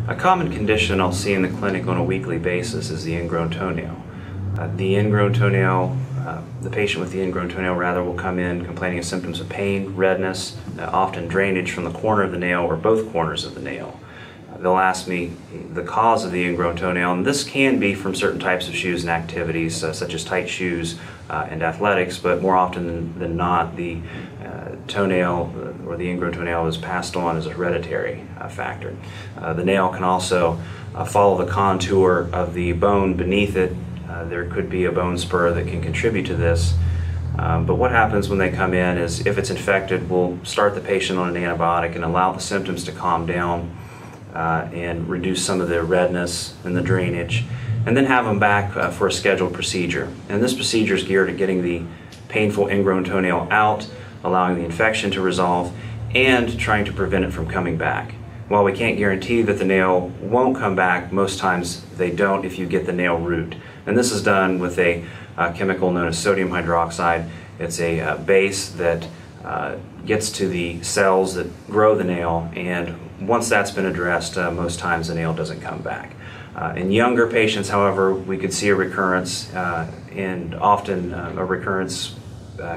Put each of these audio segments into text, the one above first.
A common condition I'll see in the clinic on a weekly basis is the ingrown toenail. The patient with the ingrown toenail will come in complaining of symptoms of pain, redness, often drainage from the corner of the nail or both corners of the nail. They'll ask me the cause of the ingrown toenail, and this can be from certain types of shoes and activities, such as tight shoes and athletics, but more often than not, the toenail or the ingrown toenail is passed on as a hereditary factor. The nail can also follow the contour of the bone beneath it. There could be a bone spur that can contribute to this. But what happens when they come in is, if it's infected, we'll start the patient on an antibiotic and allow the symptoms to calm down and reduce some of the redness and the drainage, and then have them back for a scheduled procedure. And this procedure is geared at getting the painful ingrown toenail out, allowing the infection to resolve, and trying to prevent it from coming back. While we can't guarantee that the nail won't come back, most times they don't if you get the nail root. And this is done with a chemical known as sodium hydroxide. It's a base that gets to the cells that grow the nail, and once that's been addressed, most times the nail doesn't come back. In younger patients, however, we could see a recurrence, and often a recurrence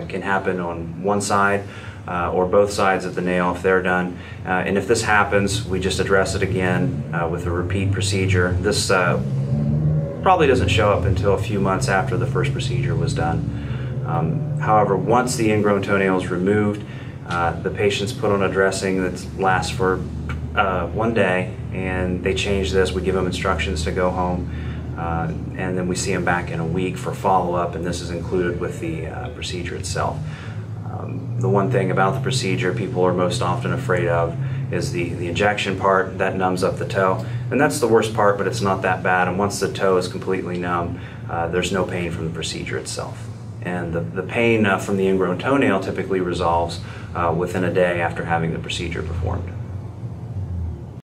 can happen on one side or both sides of the nail if they're done. And if this happens, we just address it again with a repeat procedure. This probably doesn't show up until a few months after the first procedure was done. However, once the ingrown toenail is removed, the patient's put on a dressing that lasts for 1 day, and they change this. We give them instructions to go home, and then we see them back in a week for follow-up, and this is included with the procedure itself. The one thing about the procedure people are most often afraid of is the injection part. That numbs up the toe, and that's the worst part, but it's not that bad. And once the toe is completely numb, there's no pain from the procedure itself. And the pain from the ingrown toenail typically resolves within a day after having the procedure performed.